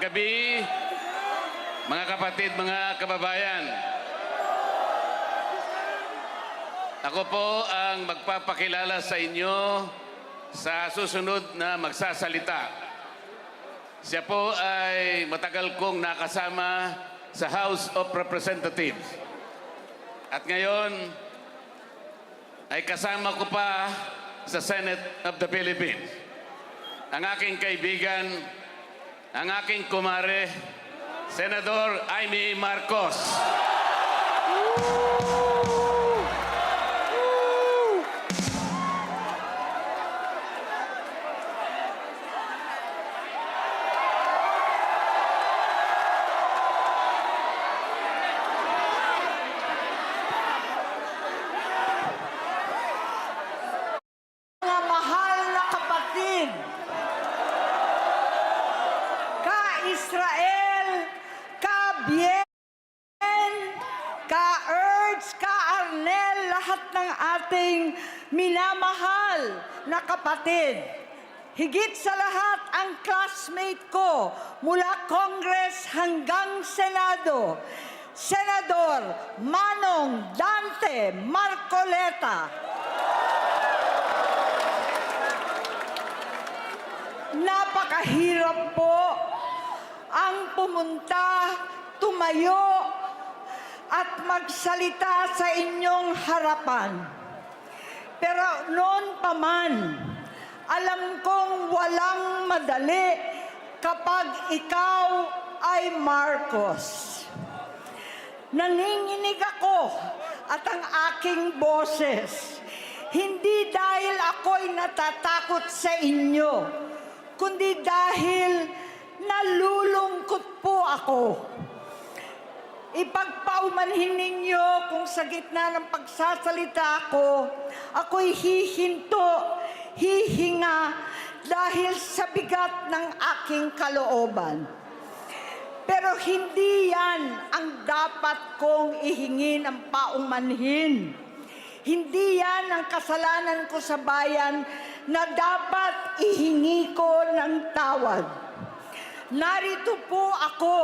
Gabi, mga kapatid, mga kababayan. Ako po ang magpapakilala sa inyo sa susunod na magsasalita. Siya po ay matagal kong nakasama sa House of Representatives. At ngayon ay kasama ko pa sa Senate of the Philippines. Ang aking kaibigan, ang aking kumare, Senador Amy Marcos. Mga mahal na kapatid, ka-Israel, ka-Bien, ka-Erds, ka-Arnel, lahat ng ating minamahal na kapatid. Higit sa lahat ang classmate ko mula Congress hanggang Senado, Senador Manong Dante Marcoleta. Napakahirap po ang pumunta, tumayo, at magsalita sa inyong harapan. Pero noon pa man, alam kong walang madali kapag ikaw ay Marcos. Nanginginig ako at ang aking boses, hindi dahil ako'y natatakot sa inyo, kundi dahil nalulungkot po ako. Ipagpaumanhin ninyo kung sa gitna ng pagsasalita ko, ako'y hihinto, hihinga dahil sa bigat ng aking kalooban. Pero hindi yan ang dapat kong ihingin ang paumanhin. Hindi yan ang kasalanan ko sa bayan na dapat ihingi ko ng tawad. Narito po ako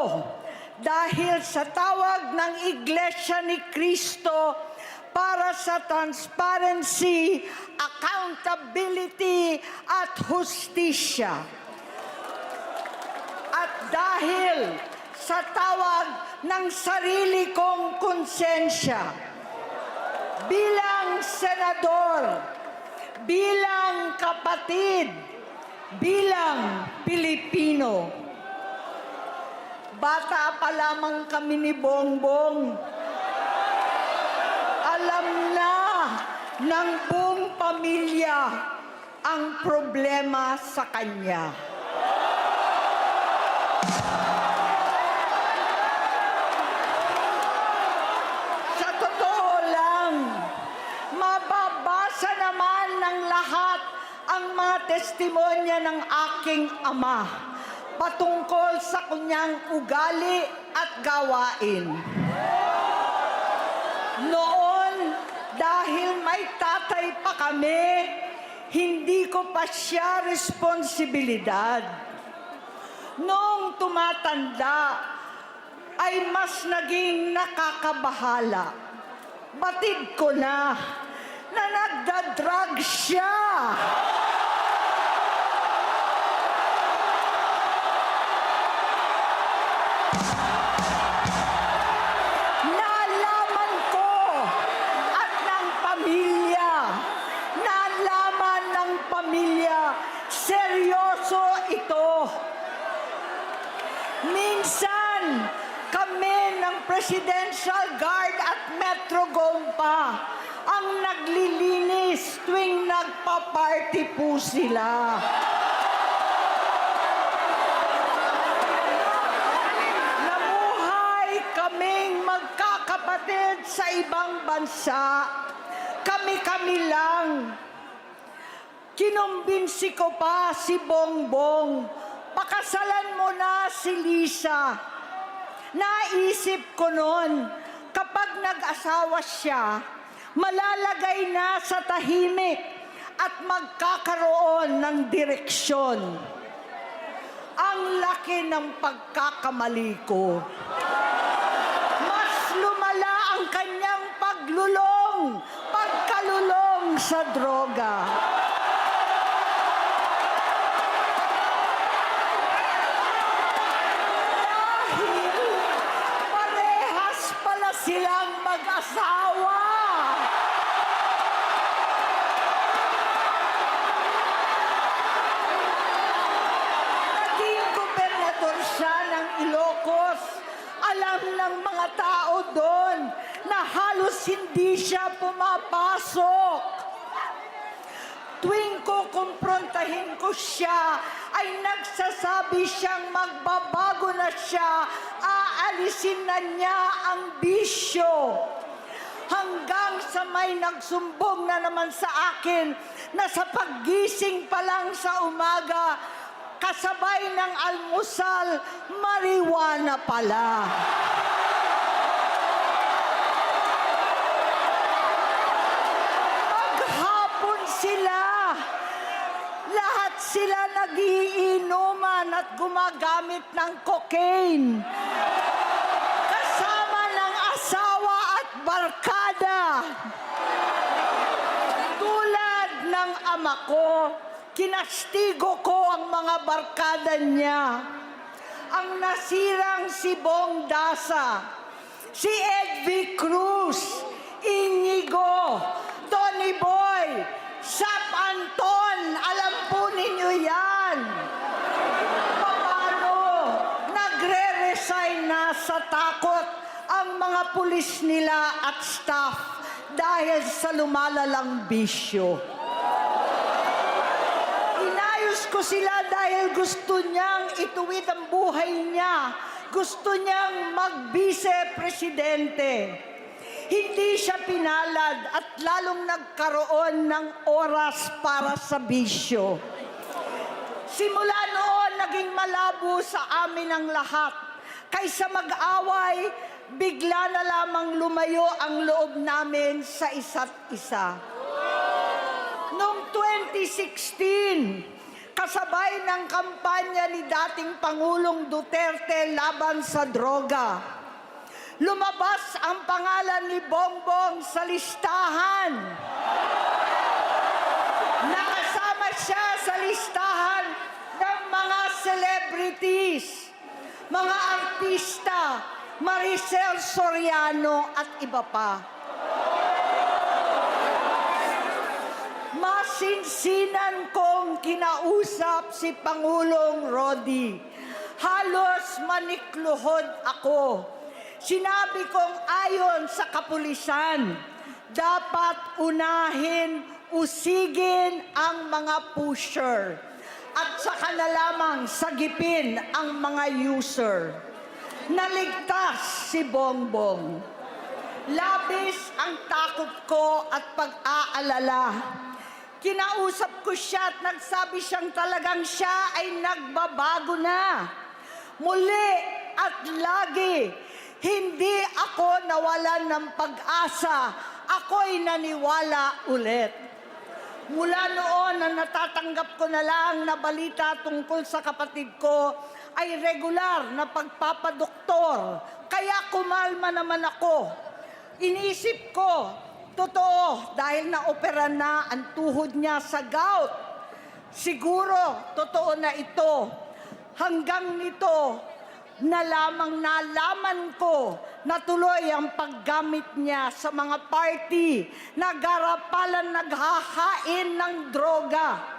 dahil sa tawag ng Iglesia ni Cristo para sa transparency, accountability at hustisya. At dahil sa tawag ng sarili kong konsensya, bilang senador, bilang kapatid, bilang Pilipino. Bata pa lamang kami ni Bongbong. Alam na ng buong pamilya ang problema sa kanya. Sa totoo lang, mababasa naman ng lahat ang mga testimonya ng aking ama patungkol sa kanyang ugali at gawain. Noon, dahil may tatay pa kami, hindi ko pa siya responsibilidad. Noong tumatanda, ay mas naging nakakabahala. Batid ko na nagda-drug siya. Nalaman ko at ng pamilya, nalaman ng pamilya, seryoso ito. Minsan, kami ng Presidential Guard at Metro Gompa ang naglilinis tuwing nagpa-party po sila. Namuhay kaming magkakapatid sa ibang bansa. Kami-kami lang. Kinumbinsi ko pa si Bongbong, pakasalan mo na si Lisa. Naisip ko noon, kapag nag-asawa siya, malalagay na sa tahimik at magkakaroon ng direksyon. Ang laki ng pagkakamali ko. Mas lumala ang kanyang pagkalulong sa droga. Dahil parehas pala silang mag-asawa. Naging gobernador siya ng Ilocos. Alam ng mga tao doon na halos hindi siya pumapasok. Tuwing ko kumprontahin ko siya, ay nagsasabi siyang magbabago na siya, aalisin na niya ang bisyo. Hanggang sa may nagsumbong na naman sa akin na sa paggising pa lang sa umaga, kasabay ng almusal, marijuana pala. Maghapon sila, lahat sila nagiinuman at gumagamit ng cocaine. Kasama ng asawa at barkada. Tulad ng ama ko, kinastigo ko ang mga barkada niya. Ang nasirang si Bong Dasa, si Edvi Cruz, Inigo, Tony Boy, Sap Anton, alam po ninyo yan. Paano nagre-resign na sa takot ang mga pulis nila at staff dahil sa lumalalang bisyo. Inayos ko sila dahil gusto niyang ituwid ang buhay niya. Gusto niyang mag-vice-presidente. Hindi siya pinalad at lalong nagkaroon ng oras para sa bisyo. Simula noon, naging malabo sa amin ang lahat. Kaysa mag-away, bigla na lamang lumayo ang loob namin sa isa't isa. Noong 2016, kasabay ng kampanya ni dating Pangulong Duterte laban sa droga, lumabas ang pangalan ni Bongbong sa listahan. Nakasama siya sa listahan ng mga celebrities, mga artista, Maricel Soriano at iba pa. Masinsinan kong kinausap si Pangulong Rodi. Halos manikluhod ako. Sinabi kong ayon sa kapulisan, dapat unahin, usigin ang mga pusher at saka na lamang sagipin ang mga user. Naligtas si Bongbong. Labis ang takot ko at pag-aalala. Kinausap ko siya at nagsabi siyang talagang siya ay nagbabago na. Muli at lagi, hindi ako nawalan ng pag-asa. Ako'y naniwala ulit. Mula noon na natatanggap ko na lang na balita tungkol sa kapatid ko ay regular na pagpapadoktor. Kaya kumalma naman ako. Iniisip ko, totoo dahil naopera na ang tuhod niya sa gout. Siguro, totoo na ito. Hanggang nito, nalaman ko na tuloy ang paggamit niya sa mga party na garapalan naghahain ng droga.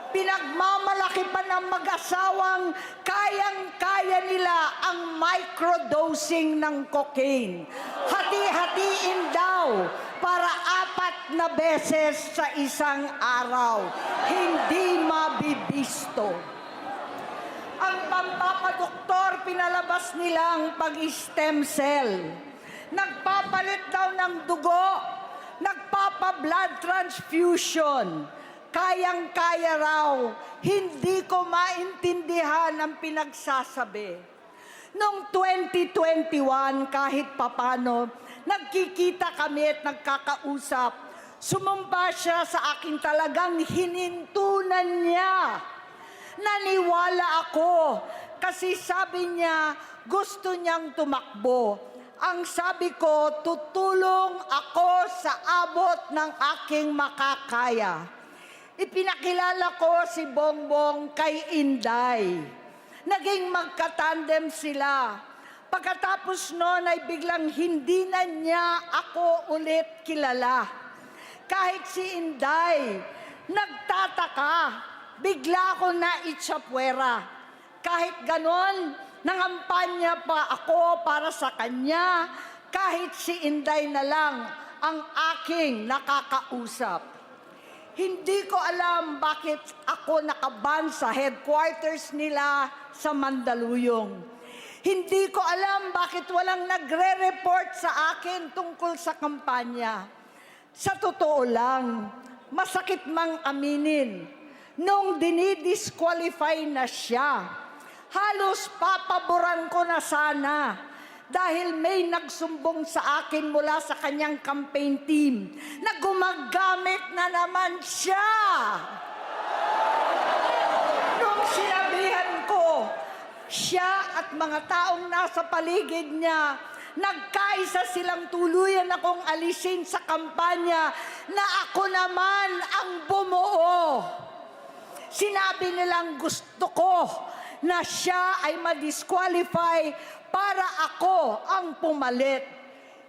Pinagmamalaki pa ng mag-asawang kayang-kaya nila ang microdosing ng cocaine. Hati-hatiin daw para 4 na beses sa isang araw. Hindi mabibisto. Ang pampapadoktor, pinalabas nilang pag-stem cell. Nagpapalit daw ng dugo, nagpapa-blood transfusion. Kayang-kaya raw, hindi ko maintindihan ang pinagsasabi. Noong 2021, kahit papano, nagkikita kami at nagkakausap. Sumumpa siya sa akin talagang hinintunan niya naniwala ako kasi sabi niya gusto niyang tumakbo. Ang sabi ko, tutulong ako sa abot ng aking makakaya. Ipinakilala ko si Bongbong kay Inday. Naging magkatandem sila. Pagkatapos noon ay biglang hindi na niya ako ulit kilala. Kahit si Inday, nagtataka, bigla ako naitsapwera. Kahit ganon, nangampanya pa ako para sa kanya, kahit si Inday na lang ang aking nakakausap. Hindi ko alam bakit ako nakaban sa headquarters nila sa Mandaluyong. Hindi ko alam bakit walang nagre-report sa akin tungkol sa kampanya. Sa totoo lang, masakit mang aminin, nung dinidisqualify na siya, halos papaboran ko na sana dahil may nagsumbong sa akin mula sa kanyang campaign team na gumagamit na naman siya. Nung sinabihan ko, siya at mga taong nasa paligid niya, nagkaisa silang tuluyan akong alisin sa kampanya na ako naman ang bumuo. Sinabi nilang gusto ko na siya ay ma-disqualify para ako ang pumalit.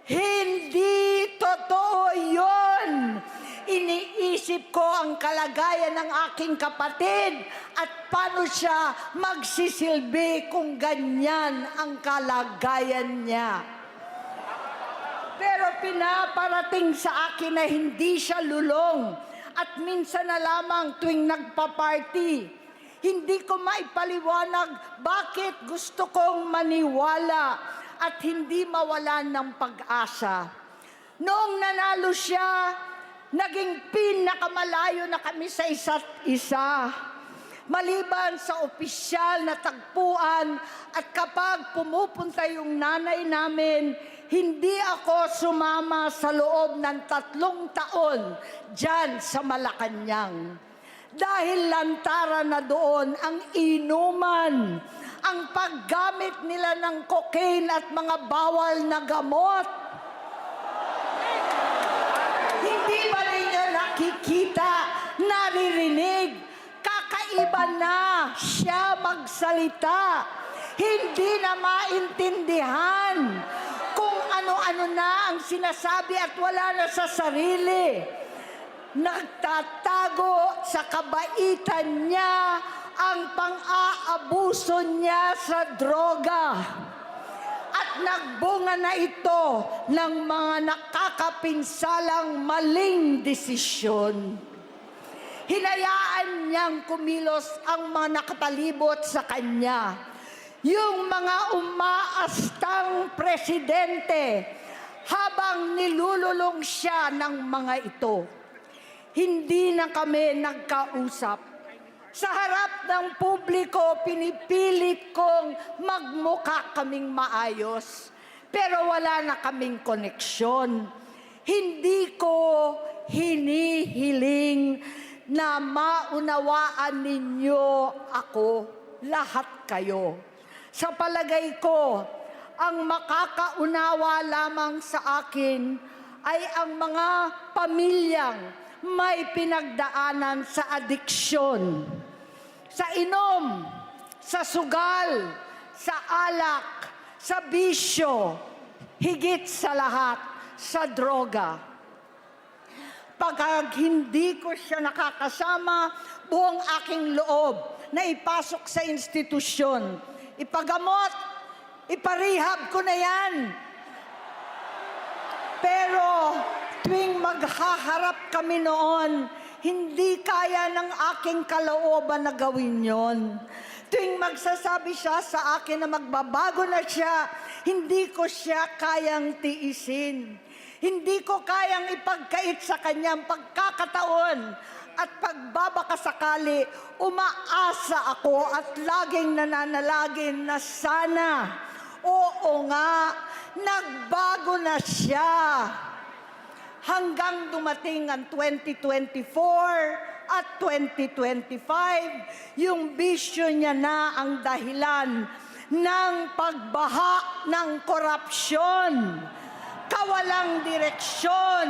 Hindi totoo yun. Iniisip ko ang kalagayan ng aking kapatid at paano siya magsisilbi kung ganyan ang kalagayan niya. Pero pinaparating sa akin na hindi siya lulong at minsan na lamang tuwing nagpa-party. Hindi ko maipaliwanag bakit gusto kong maniwala at hindi mawalan ng pag-asa. Noong nanalo siya, naging pinakamalayo na kami sa isa't isa. Maliban sa opisyal na tagpuan at kapag pumupunta yung nanay namin, hindi ako sumama sa loob ng 3 taon dyan sa Malacanang. Dahil lantaran na doon ang inuman, ang paggamit nila ng cocaine at mga bawal na gamot. Hindi ba ninyo nakikita, naririnig, kakaiba na siya magsalita. Hindi na maintindihan kung ano-ano na ang sinasabi at wala na sa sarili. Nagtatago sa kabaitan niya ang pang-aabuso niya sa droga. At nagbunga na ito ng mga nakakapinsalang maling desisyon. Hinayaan niyang kumilos ang mga nakapalibot sa kanya. Yung mga umaastang presidente habang nilululong siya ng mga ito. Hindi na kami nagkausap. Sa harap ng publiko, pinipilit kong magmukha kaming maayos. Pero wala na kaming koneksyon. Hindi ko hinihiling na maunawaan ninyo ako, lahat kayo. Sa palagay ko, ang makakaunawa lamang sa akin ay ang mga pamilyang may pinagdaanan sa adiksyon, sa inom, sa sugal, sa alak, sa bisyo, higit sa lahat, sa droga. Pag hindi ko siya nakakasama, buong aking loob na ipasok sa institusyon, ipagamot, iparehab ko na yan. Pero tuwing maghaharap kami noon, hindi kaya ng aking kalooban na gawin yon. Tuwing magsasabi siya sa akin na magbabago na siya, hindi ko siya kayang tiisin. Hindi ko kayang ipagkait sa kanyang pagkakataon at pagbabakasakali, umaasa ako at laging nananalangin na sana, oo nga, nagbago na siya. Hanggang dumating ang 2024 at 2025, yung bisyo niya na ang dahilan ng pagbaha ng korupsyon, kawalang direksyon,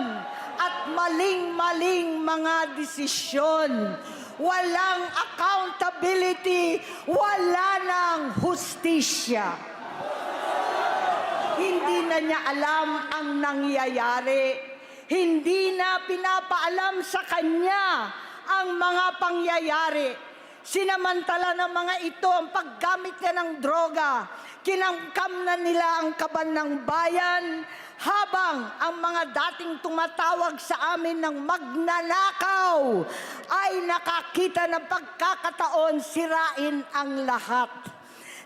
at maling-maling mga desisyon. Walang accountability, wala ng hustisya. Hindi na niya alam ang nangyayari. Hindi na pinapaalam sa kanya ang mga pangyayari. Sinamantala ng mga ito ang paggamit niya ng droga. Kinamkam na nila ang kaban ng bayan, habang ang mga dating tumatawag sa amin ng magnanakaw ay nakakita ng pagkakataon sirain ang lahat.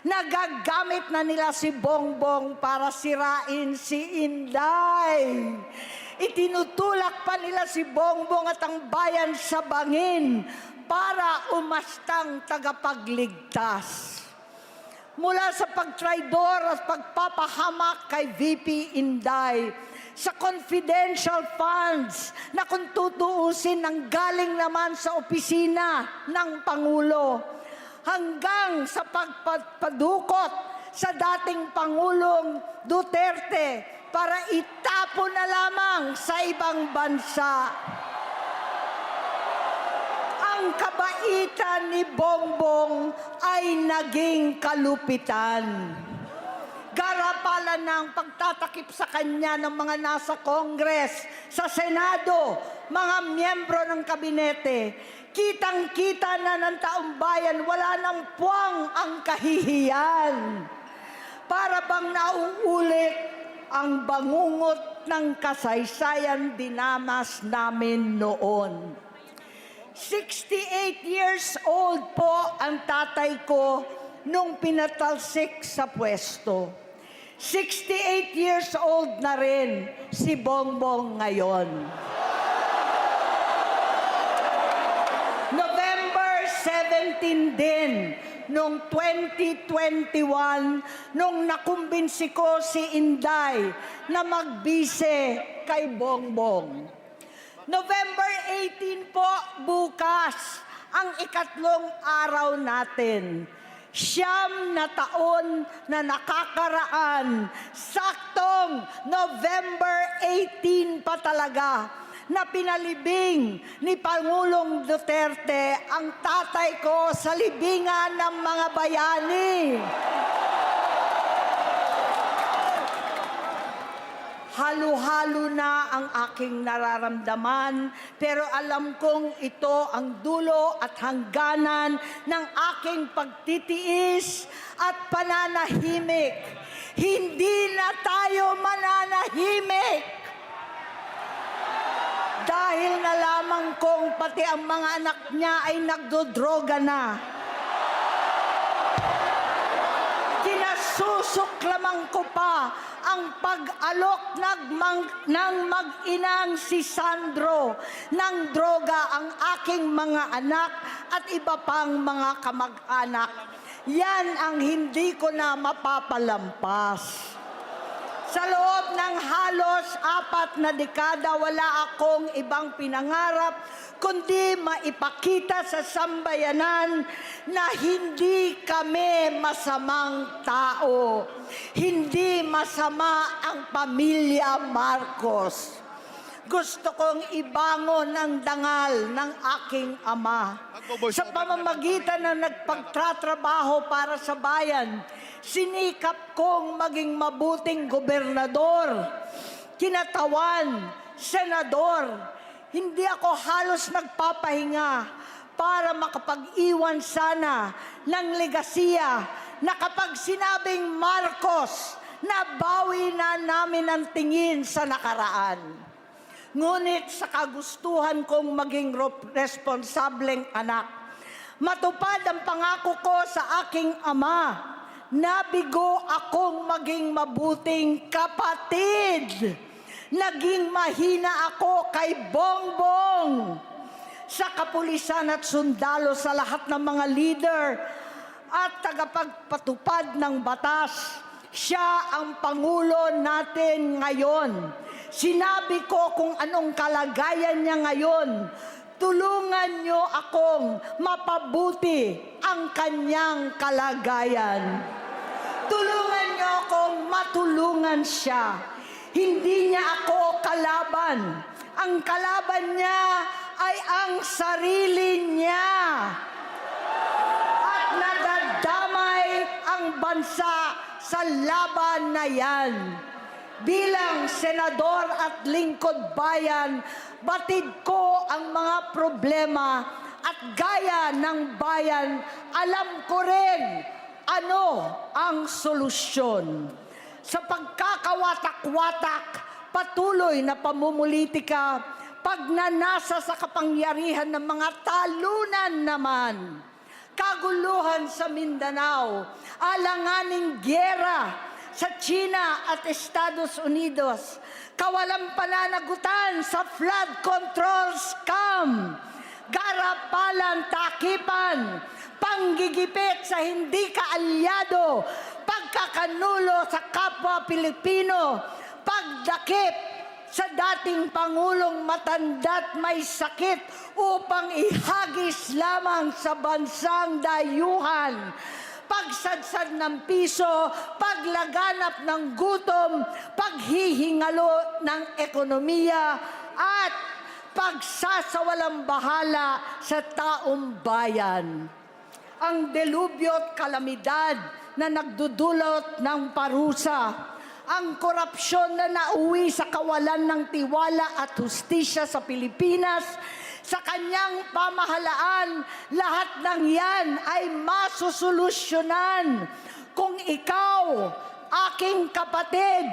Nagagamit na nila si Bongbong para sirain si Inday. Itinutulak pa nila si Bongbong at ang bayan sa bangin para umastang tagapagligtas. Mula sa pagtraidor at pagpapahamak kay VP Inday, sa confidential funds na kung tutuusin ang galing naman sa opisina ng Pangulo, hanggang sa pagpadukot sa dating Pangulong Duterte para itapon na lamang sa ibang bansa. Ang kabaitan ni Bongbong ay naging kalupitan. Garapalan ng pagtatakip sa kanya ng mga nasa Congress, sa Senado, mga miyembro ng kabinete. Kitang-kita na ng taong bayan, wala nang puwang ang kahihiyan. Para bang nauulit ang bangungot ng kasaysayan dinamas namin noon. 68 years old po ang tatay ko nung pinatalsik sa pwesto. 68 years old na rin si Bongbong ngayon. November 17 din, noong 2021, nung nakumbinsi ko si Inday na magbise kay Bongbong. November 18 po, bukas, ang ikatlong araw natin. 9 na taon na nakakaraan, saktong November 18 pa talaga, na pinalibing ni Pangulong Duterte ang tatay ko sa libingan ng mga bayani. Halo-halo na ang aking nararamdaman, pero alam kong ito ang dulo at hangganan ng aking pagtitiis at pananahimik. Hindi na tayo mananahimik. Dahil na lamang kong pati ang mga anak niya ay nagdodroga na. Kinasusok lamang ko pa ang pag-alok ng mag-inang si Sandro ng droga ang aking mga anak at iba pang mga kamag-anak. Yan ang hindi ko na mapapalampas. Sa loob ng halos 4 na dekada, wala akong ibang pinangarap kundi maipakita sa sambayanan na hindi kami masamang tao. Hindi masama ang pamilya Marcos. Gusto kong ibangon ang dangal ng aking ama. Sa pamamagitan ng nagpagtatrabaho para sa bayan, sinikap kong maging mabuting gobernador, kinatawan, senador. Hindi ako halos nagpapahinga para makapag-iwan sana ng legasiya na kapag sinabing Marcos, nabawi na namin ang tingin sa nakaraan. Ngunit sa kagustuhan kong maging responsableng anak, matupad ang pangako ko sa aking ama, nabigo akong maging mabuting kapatid. Naging mahina ako kay Bongbong. Sa kapulisan at sundalo, sa lahat ng mga leader at tagapagpatupad ng batas, siya ang Pangulo natin ngayon. Sinabi ko kung anong kalagayan niya ngayon tulungan niyo akong mapabuti ang kanyang kalagayan. Tulungan niyo akong matulungan siya. Hindi niya ako kalaban. Ang kalaban niya ay ang sarili niya. At nadadamay ang bansa sa laban na yan. Bilang senador at lingkod bayan, batid ko ang mga problema at gaya ng bayan, alam ko rin ano ang solusyon. Sa pagkakawatak-watak, patuloy na pamumulitika, pagnanasa sa kapangyarihan ng mga talunan naman, kaguluhan sa Mindanao, alanganing gyera sa China at Estados Unidos, kawalang pananagutan sa flood control scam, garapalan, takipan, panggigipit sa hindi kaalyado, pagkakanulo sa kapwa Pilipino, pagdakip sa dating Pangulong matanda't may sakit upang ihagis lamang sa bansang dayuhan, pagsadsad ng piso, paglaganap ng gutom, paghihingalo ng ekonomiya, at pagsasawalang bahala sa taong bayan. Ang delubyo at kalamidad na nagdudulot ng parusa, ang korupsyon na nauwi sa kawalan ng tiwala at hustisya sa Pilipinas, sa kanyang pamahalaan, lahat ng yan ay masusolusyonan kung ikaw, aking kapatid,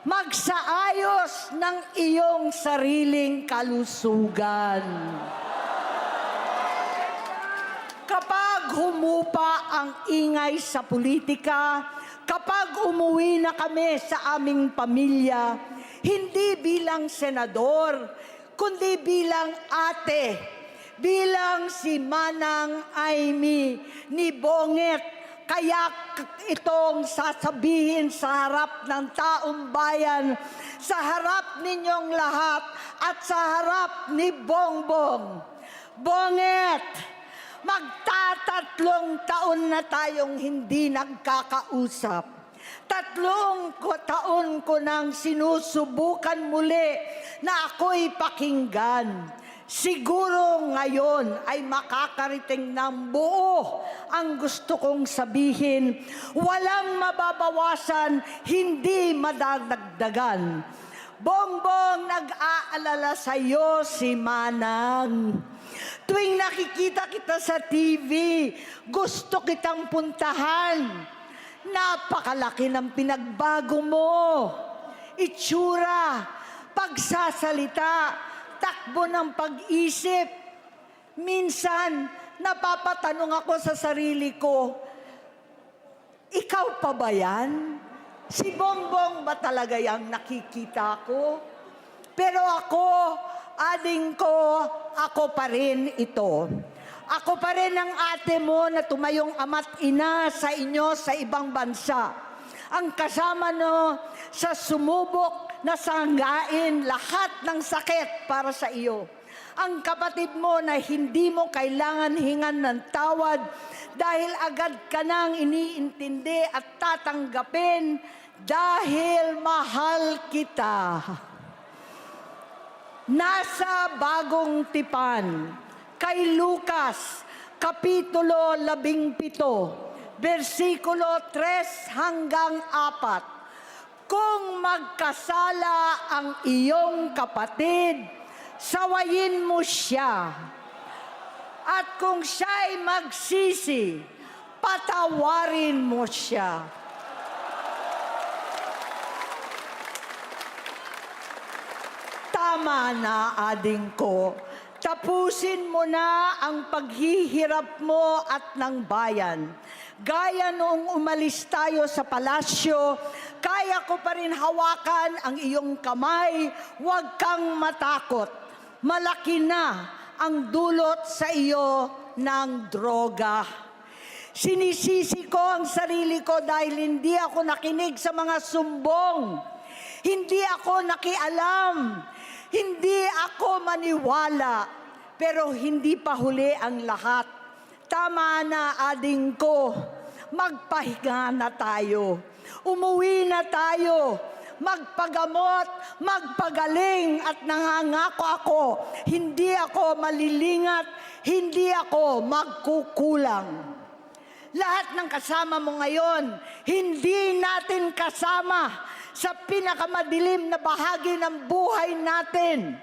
magsaayos ng iyong sariling kalusugan. Kapag humupa ang ingay sa politika, kapag umuwi na kami sa aming pamilya, hindi bilang senador, kundi bilang ate, bilang si Manang Amy ni Bonget, kaya itong sasabihin sa harap ng taong bayan, sa harap ninyong lahat at sa harap ni Bongbong. Bonget, magtatatlong taon na tayong hindi nagkakausap. 3 taon ko nang sinusubukan muli na ako'y pakinggan. Siguro ngayon ay makakarating ng buo ang gusto kong sabihin. Walang mababawasan, hindi madadagdagan. Bongbong, nag-aalala sa iyo si Manang. Tuwing nakikita kita sa TV, gusto kitang puntahan. Napakalaki ng pinagbago mo. Itsura, pagsasalita, takbo ng pag-isip. Minsan, napapatanong ako sa sarili ko, ikaw pa ba yan? Si Bongbong ba talaga yung nakikita ko? Pero ako, ading ko, ako pa rin ito. Ako pa rin ang ate mo na tumayong ama't ina sa inyo sa ibang bansa. Ang kasama no sa sumubok na sanggain lahat ng sakit para sa iyo. Ang kapatid mo na hindi mo kailangan hingan ng tawad dahil agad ka nang iniintindi at tatanggapin dahil mahal kita. Nasa Bagong Tipan, kay Lucas, Kapitulo 17, versikulo 3 hanggang 4. Kung magkasala ang iyong kapatid, sawayin mo siya. At kung siya'y magsisi, patawarin mo siya. Tama na, ading ko. Tapusin mo na ang paghihirap mo at ng bayan. Gaya noong umalis tayo sa palasyo, kaya ko pa rin hawakan ang iyong kamay, huwag kang matakot. Malaki na ang dulot sa iyo ng droga. Sinisisi ko ang sarili ko dahil hindi ako nakinig sa mga sumbong. Hindi ako nakialam. Hindi ako maniwala. Pero hindi pa huli ang lahat. Tama na, ading ko. Magpahinga na tayo. Umuwi na tayo. Magpagamot, magpagaling at nangangako ako, hindi ako malilingat, hindi ako magkukulang. Lahat ng kasama mo ngayon, hindi natin kasama sa pinakamadilim na bahagi ng buhay natin.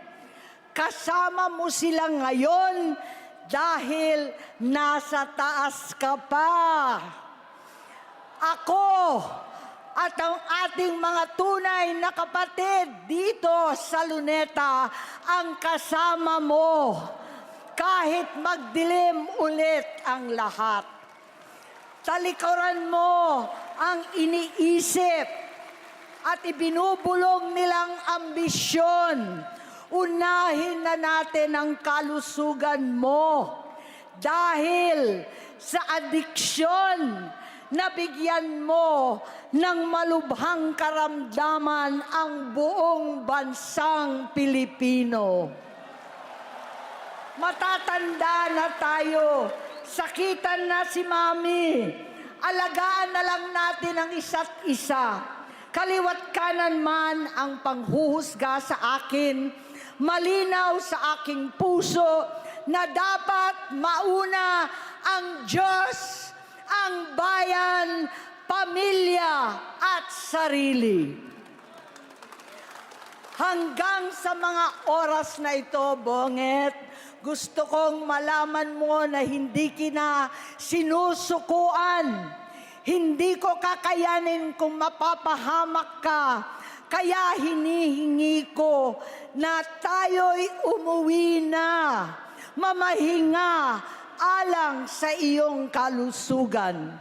Kasama mo sila ngayon dahil nasa taas ka pa. Ako at ang ating mga tunay na kapatid dito sa Luneta ang kasama mo kahit magdilim ulit ang lahat. Talikuran mo ang iniisip at ibinubulong nilang ambisyon. Unahin na natin ang kalusugan mo dahil sa adiksyon nabigyan mo ng malubhang karamdaman ang buong bansang Pilipino. Matatanda na tayo, sakitan na si Mami, alagaan na lang natin ang isa't isa. Kaliwat kanan man ang panghuhusga sa akin, malinaw sa aking puso na dapat mauna ang Diyos, ang bayan, pamilya at sarili. Hanggang sa mga oras na ito, Bonget, gusto kong malaman mo na hindi kita sinusukuan. Hindi ko kakayanin kung mapapahamak ka. Kaya hinihingi ko na tayo'y umuwi na, mamahinga, alang sa iyong kalusugan.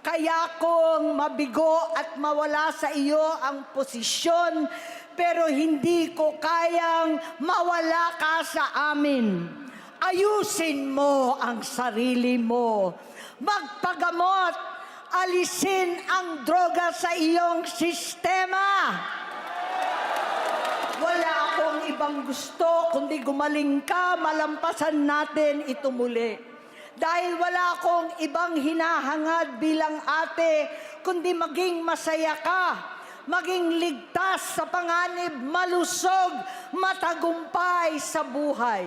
Kaya kung mabigo at mawala sa iyo ang posisyon, pero hindi ko kayang mawala ka sa amin. Ayusin mo ang sarili mo. Magpagamot, alisin ang droga sa iyong sistema. Wala akong ibang gusto, kundi gumaling ka, malampasan natin ito muli. Dahil wala akong ibang hinahangad bilang ate, kundi maging masaya ka, maging ligtas sa panganib, malusog, matagumpay sa buhay.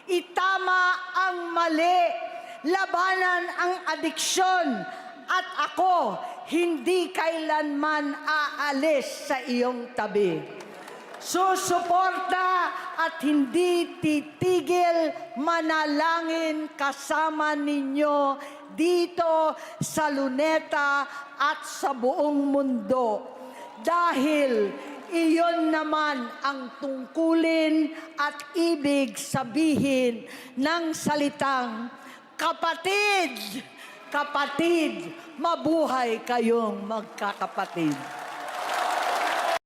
Itama ang mali, labanan ang adiksyon, at ako hindi kailanman aalis sa iyong tabi. Susuporta at hindi titigil manalangin kasama ninyo dito sa Luneta at sa buong mundo. Dahil iyon naman ang tungkulin at ibig sabihin ng salitang kapatid, kapatid, mabuhay kayong magkakapatid.